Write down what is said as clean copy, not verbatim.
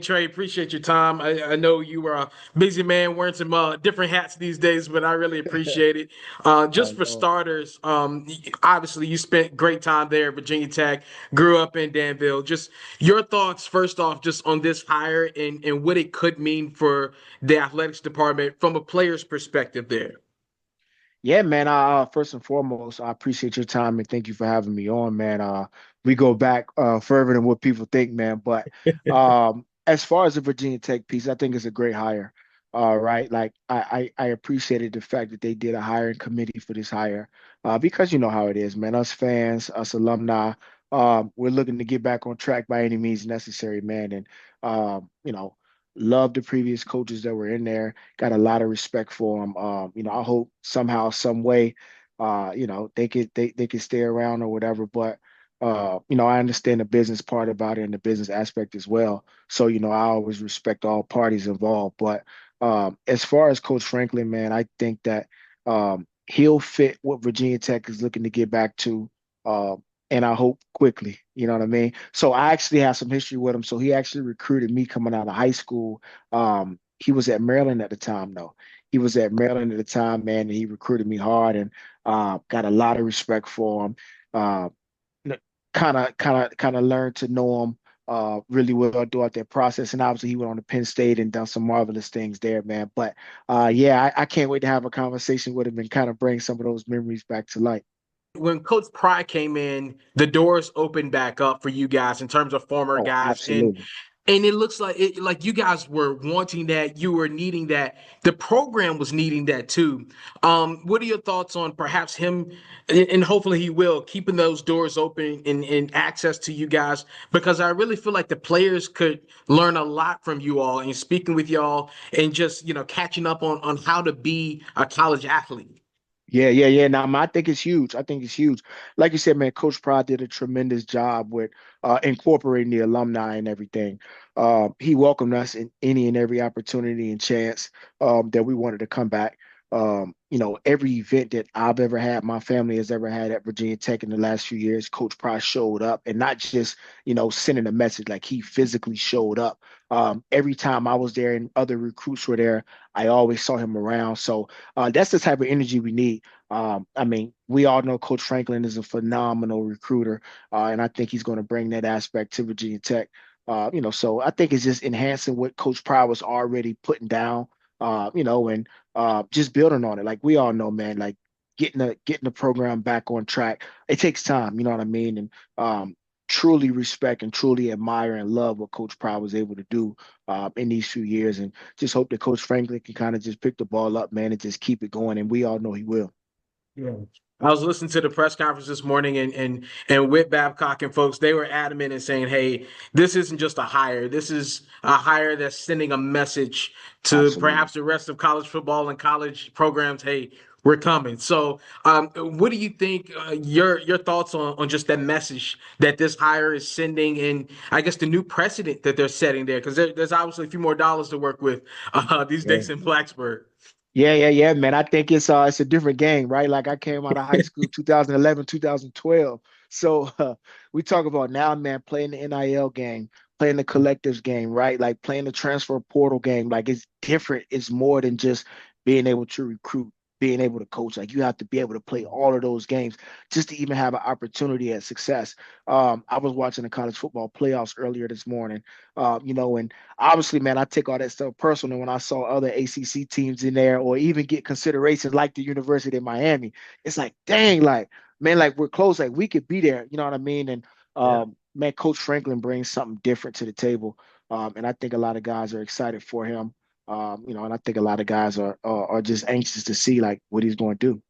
Trey, appreciate your time. I know you were a busy man wearing some different hats these days, but I really appreciate it. Just for No. starters, obviously you spent great time there at Virginia Tech, grew up in Danville. Just your thoughts, first off, just on this hire and what it could mean for the athletics department from a player's perspective there. Yeah, man. First and foremost, I appreciate your time and thank you for having me on, man. We go back further than what people think, man. But as far as the Virginia Tech piece, I think it's a great hire. Right. Like I appreciated the fact that they did a hiring committee for this hire. Because you know how it is, man. Us fans, us alumni, we're looking to get back on track by any means necessary, man. And love the previous coaches that were in there. Got a lot of respect for them. I hope somehow, some way, they could stay around or whatever. But I understand the business part about it and the business aspect as well. So, I always respect all parties involved. But as far as Coach Franklin, man, I think that he'll fit what Virginia Tech is looking to get back to. And I hope quickly, you know what I mean? So I actually have some history with him. So he actually recruited me coming out of high school. He was at Maryland at the time, though. He was at Maryland at the time, man, and he recruited me hard and got a lot of respect for him. Uh, kind of learned to know him really well throughout that process. And obviously he went on to Penn State and done some marvelous things there, man. But yeah, I can't wait to have a conversation with him and kind of bring some of those memories back to light. When Coach Pry came in, the doors opened back up for you guys in terms of former Oh, guys, absolutely. and it looks like you guys were wanting that, you were needing that, the program was needing that too. What are your thoughts on perhaps him, and hopefully he will, keeping those doors open and access to you guys? Because I really feel like the players could learn a lot from you all and speaking with y'all and just catching up on how to be a college athlete. Yeah, yeah, yeah. Now, I think it's huge. I think it's huge. Like you said, man, Coach Pride did a tremendous job with incorporating the alumni and everything. He welcomed us in any and every opportunity and chance that we wanted to come back. Every event that I've ever had, my family has ever had at Virginia Tech in the last few years, Coach Pride showed up and not just, sending a message, like he physically showed up. Every time I was there and other recruits were there, I always saw him around. So that's the type of energy we need. I mean, we all know Coach Franklin is a phenomenal recruiter, and I think he's going to bring that aspect to Virginia Tech. So I think it's just enhancing what Coach Pryor was already putting down, and just building on it. Like we all know, man, like getting the program back on track, it takes time. You know what I mean? And truly respect and truly admire and love what Coach Pryor was able to do in these few years, and just hope that Coach Franklin can kind of just pick the ball up, man, and just keep it going. And we all know he will. Yeah. I was listening to the press conference this morning and with Babcock and folks, they were adamant in saying, hey, this isn't just a hire. This is a hire that's sending a message to Absolutely. perhaps the rest of college football and college programs. Hey, we're coming. So, what do you think? Your thoughts on just that message that this hire is sending, and I guess the new precedent that they're setting there, because there's obviously a few more dollars to work with these Yeah. days in Blacksburg. Yeah, yeah, yeah, man. I think it's a different game, right? Like I came out of high school 2011, 2012. So we talk about now, man, playing the NIL game, playing the collectives game, right? Like playing the transfer portal game. Like it's different. It's more than just being able to recruit, being able to coach. Like you have to be able to play all of those games just to even have an opportunity at success. I was watching the college football playoffs earlier this morning, and obviously, man, I take all that stuff personal when I saw other ACC teams in there or even get considerations like the University of Miami. It's like, dang, like, man, like we're close, like we could be there. You know what I mean? And man, Coach Franklin brings something different to the table. And I think a lot of guys are excited for him. And I think a lot of guys are just anxious to see like what he's going to do.